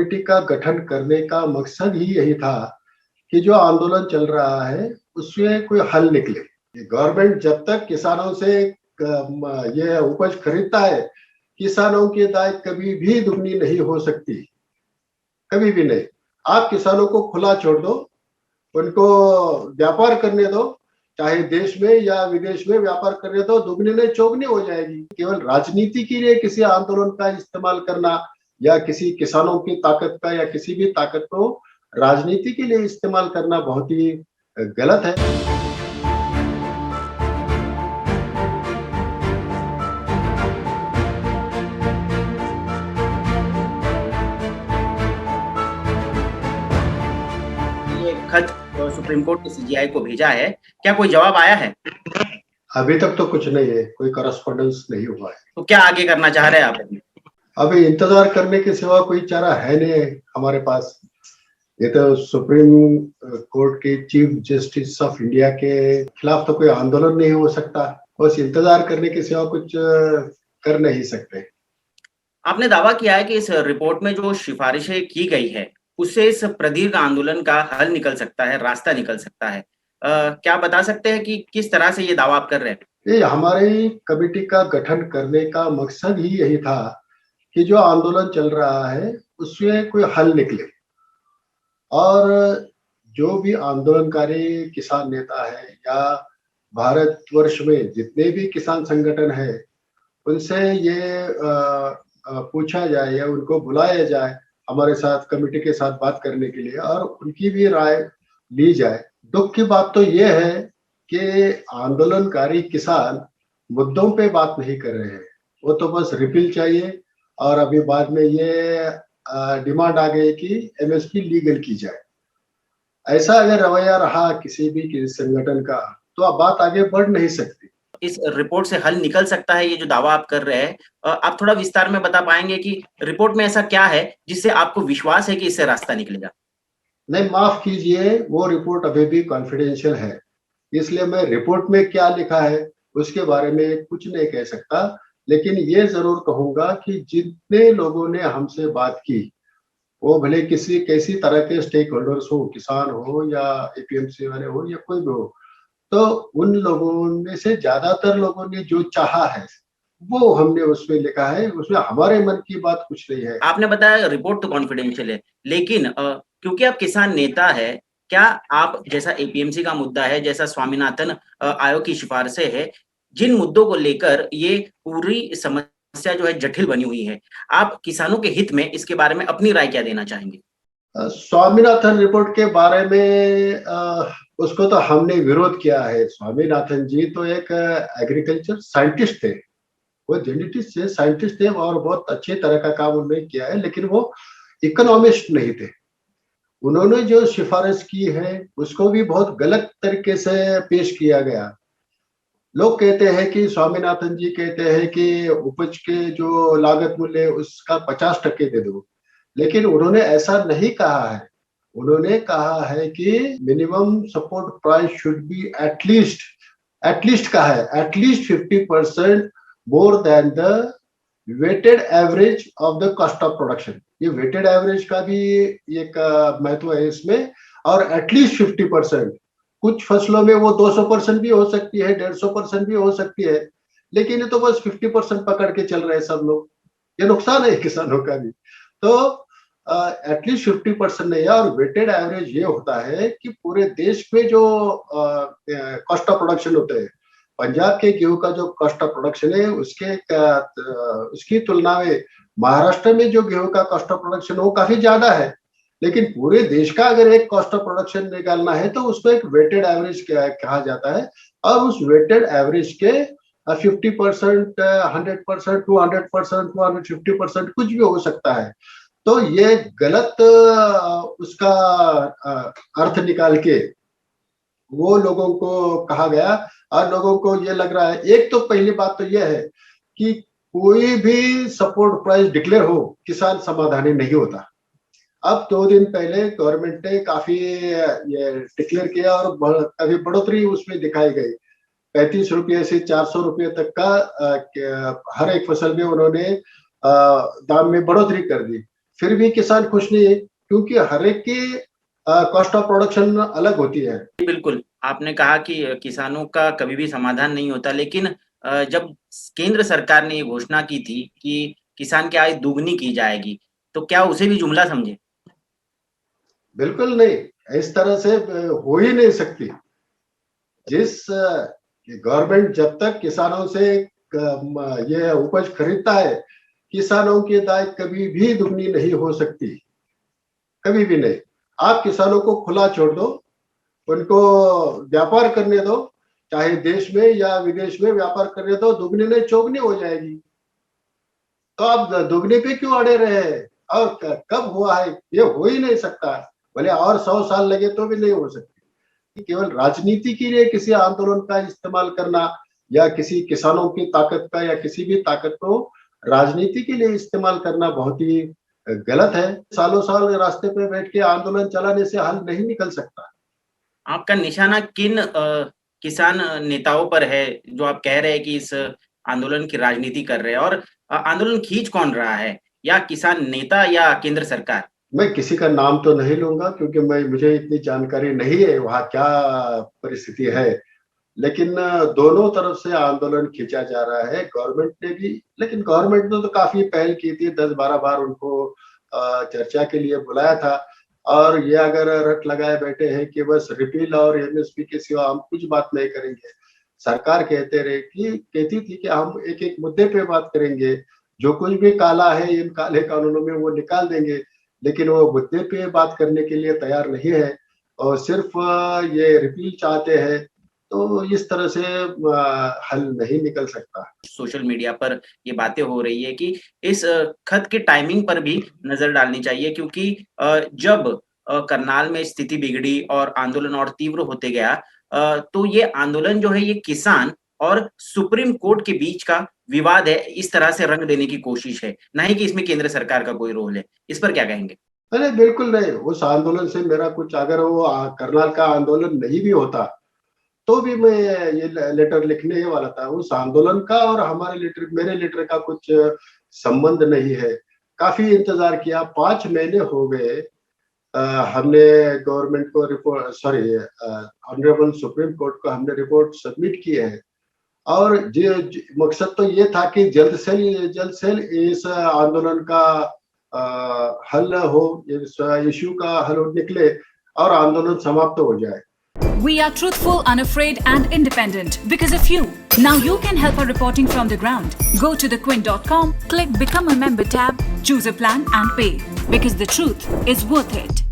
Committee का गठन करने का मकसद ही यही था कि जो आंदोलन चल रहा है उसमें कोई हल निकले। गवर्नमेंट जब तक किसानों से ये उपज खरीदता है, किसानों की दाय कभी भी दुगनी नहीं हो सकती, कभी भी नहीं। आप किसानों को खुला छोड़ दो, उनको व्यापार करने दो, चाहे देश में या विदेश में व्यापार करने दो, दुगनी नहीं चौगनी हो जाएगी। केवल राजनीति के लिए किसी आंदोलन का इस्तेमाल करना या किसी किसानों की ताकत का या किसी भी ताकत को राजनीति के लिए इस्तेमाल करना बहुत ही गलत है। ये खत सुप्रीम कोर्ट ने सीजीआई को भेजा है, क्या कोई जवाब आया है? अभी तक तो कुछ नहीं है, कोई करस्पॉन्डेंस नहीं हुआ है। तो क्या आगे करना चाह रहे हैं आप? अभी इंतजार करने के सिवा कोई चारा है नहीं हमारे पास। ये तो सुप्रीम कोर्ट के चीफ जस्टिस ऑफ इंडिया के खिलाफ तो कोई आंदोलन नहीं हो सकता, बस इंतजार करने के सिवा कुछ कर नहीं सकते। आपने दावा किया है कि इस रिपोर्ट में जो सिफारिशें की गई है उससे इस प्रदीर्घ आंदोलन का हल निकल सकता है, रास्ता निकल सकता है। क्या बता सकते हैं कि किस तरह से ये दावा आप कर रहे हैं? ये हमारी कमेटी का गठन करने का मकसद ही यही था कि जो आंदोलन चल रहा है उसमें कोई हल निकले और जो भी आंदोलनकारी किसान नेता है या भारतवर्ष में जितने भी किसान संगठन है उनसे ये पूछा जाए या उनको बुलाया जाए हमारे साथ कमेटी के साथ बात करने के लिए और उनकी भी राय ली जाए। दुख की बात तो ये है कि आंदोलनकारी किसान मुद्दों पे बात नहीं कर रहे हैं, वो तो बस रिपील चाहिए और अभी बाद में ये डिमांड आ गई कि एमएसपी लीगल की जाए। ऐसा अगर रवैया रहा किसी भी संगठन का तो अब बात आगे बढ़ नहीं सकती। इस रिपोर्ट से हल निकल सकता है, ये जो दावा आप कर रहे हैं, आप थोड़ा विस्तार में बता पाएंगे कि रिपोर्ट में ऐसा क्या है जिससे आपको विश्वास है कि इससे रास्ता निकलेगा? नहीं, माफ कीजिए, वो रिपोर्ट अभी भी कॉन्फिडेंशियल है, इसलिए मैं रिपोर्ट में क्या लिखा है उसके बारे में कुछ नहीं कह सकता। लेकिन ये जरूर कहूंगा कि जितने लोगों ने हमसे बात की, वो भले कैसी तरह के स्टेक होल्डर्स हो, किसान हो या एपीएमसी वाले हो या कोई भी हो, तो उन लोगों में से ज्यादातर लोगों ने जो चाहा है वो हमने उसमें लिखा है, उसमें हमारे मन की बात कुछ नहीं है। आपने बताया रिपोर्ट तो कॉन्फिडेंशियल है, लेकिन क्योंकि आप किसान नेता है, क्या आप जैसा एपीएमसी का मुद्दा है, जैसा स्वामीनाथन आयोग की सिफारिशें है, जिन मुद्दों को लेकर ये पूरी समस्या जो है जटिल बनी हुई है, आप किसानों के हित में इसके बारे में अपनी राय क्या देना चाहेंगे? स्वामीनाथन रिपोर्ट के बारे में उसको तो हमने विरोध किया है। स्वामीनाथन जी तो एक एग्रीकल्चर साइंटिस्ट थे, वो जेनेटिस्ट थे, साइंटिस्ट थे और बहुत अच्छे तरह का काम उन्होंने किया है, लेकिन वो इकोनॉमिस्ट नहीं थे। उन्होंने जो सिफारिश की है उसको भी बहुत गलत तरीके से पेश किया गया। लोग कहते हैं कि स्वामीनाथन जी कहते हैं कि उपज के जो लागत मूल्य उसका 50% दे दो, लेकिन उन्होंने ऐसा नहीं कहा है। उन्होंने कहा है कि minimum support price should be at least कहा है, at least 50% more than the weighted average of the cost of production. ये वेटेड एवरेज का भी एक महत्व है इसमें, और एटलीस्ट 50%। कुछ फसलों में वो 200% भी हो सकती है, 150% भी हो सकती है, लेकिन ये तो बस 50% पकड़ के चल रहे हैं सब लोग। ये नुकसान है किसानों का भी। तो एटलीस्ट 50% नहीं है, और वेटेड एवरेज ये होता है कि पूरे देश में जो कॉस्ट ऑफ प्रोडक्शन होते हैं, पंजाब के गेहूं का जो कॉस्ट ऑफ प्रोडक्शन है उसकी तुलना में महाराष्ट्र में जो गेहूं का कॉस्ट ऑफ प्रोडक्शन है वो काफी ज्यादा है। लेकिन पूरे देश का अगर एक कॉस्ट ऑफ प्रोडक्शन निकालना है तो उसको एक वेटेड एवरेज कहा जाता है, और उस वेटेड एवरेज के 50%, 100%, 200%, 250% कुछ भी हो सकता है। तो ये गलत उसका अर्थ निकाल के वो लोगों को कहा गया, और लोगों को ये लग रहा है, एक तो पहली बात तो ये है कि कोई भी सपोर्ट प्राइस डिक्लेयर हो किसान समाधानी नहीं होता। अब 2 दिन पहले गवर्नमेंट ने काफी ये डिक्लेयर किया और काफी बढ़ोतरी उसमें दिखाई गई। 35 रुपये से 400 रुपये तक का हर एक फसल में उन्होंने दाम में बढ़ोतरी कर दी। फिर भी किसान खुश नहीं है, क्योंकि हर एक की कॉस्ट ऑफ प्रोडक्शन अलग होती है। बिल्कुल, आपने कहा कि किसानों का कभी भी समाधान नहीं होता, लेकिन जब केंद्र सरकार ने ये घोषणा की थी कि किसान की आय दुगनी की जाएगी, तो क्या उसे भी जुमला समझे? बिल्कुल नहीं, इस तरह से हो ही नहीं सकती। जिस गवर्नमेंट जब तक किसानों से ये उपज खरीदता है, किसानों की आय कभी भी दुगनी नहीं हो सकती, कभी भी नहीं। आप किसानों को खुला छोड़ दो, उनको व्यापार करने दो, चाहे देश में या विदेश में व्यापार करने दो, दुगनी नहीं चौगनी हो जाएगी। तो आप दुगने पे क्यों अड़े रहे हैं? और कब हुआ है? ये हो ही नहीं सकता। भले और 100 साल लगे तो भी नहीं हो सकती। केवल राजनीति के लिए किसी आंदोलन का इस्तेमाल करना, या किसी किसानों की ताकत का या किसी भी ताकत को राजनीति के लिए इस्तेमाल करना बहुत ही गलत है। सालों साल रास्ते पे बैठ के आंदोलन चलाने से हल नहीं निकल सकता। आपका निशाना किन किसान नेताओं पर है, जो आप कह रहे हैं कि इस आंदोलन की राजनीति कर रहे हैं, और आंदोलन खींच कौन रहा है? या किसान नेता या केंद्र सरकार? मैं किसी का नाम तो नहीं लूँगा, क्योंकि मुझे इतनी जानकारी नहीं है वहाँ क्या परिस्थिति है। लेकिन दोनों तरफ से आंदोलन खींचा जा रहा है, गवर्नमेंट ने भी, लेकिन गवर्नमेंट ने तो काफ़ी पहल की थी, 10-12 बार उनको चर्चा के लिए बुलाया था। और ये अगर रट लगाए बैठे हैं कि बस रिपील और एमएसपी के सिवा हम कुछ बात नहीं करेंगे। सरकार कहती थी कि हम एक-एक मुद्दे पे बात करेंगे, जो कुछ भी काला है इन काले कानूनों में वो निकाल देंगे, लेकिन वो मुद्दे पे बात करने के लिए तैयार नहीं है और सिर्फ ये रिपील चाहते हैं। तो इस तरह से हल नहीं निकल सकता। सोशल मीडिया पर ये बातें हो रही है कि इस खत की टाइमिंग पर भी नज़र डालनी चाहिए, क्योंकि जब करनाल में स्थिति बिगड़ी और आंदोलन और तीव्र होते गया, तो ये आंदोलन जो है ये किसान और सुप्रीम कोर्ट के बीच का विवाद है, इस तरह से रंग देने की कोशिश है, नहीं कि इसमें केंद्र सरकार का कोई रोल है। इस पर क्या कहेंगे? अरे बिल्कुल नहीं, उस आंदोलन से मेरा कुछ, अगर वो करनाल का आंदोलन नहीं भी होता, तो भी मैं ये लेटर लिखने ही वाला था। उस आंदोलन का और मेरे लेटर का कुछ संबंध नहीं है। काफ़ी इंतज़ार किया, 5 महीने हो गए। हमने गवर्नमेंट को ऑनरेबल सुप्रीम कोर्ट को हमने रिपोर्ट सबमिट की है, और मकसद तो ये था कि जल्द से इस आंदोलन का हल हो, इस इश्यू का हल निकले और आंदोलन समाप्त हो जाए। We are truthful, unafraid and independent because of you. Now you can help our reporting from the ground. Go to thequint.com, click Become a Member tab, choose a plan and pay. Because the truth is worth it.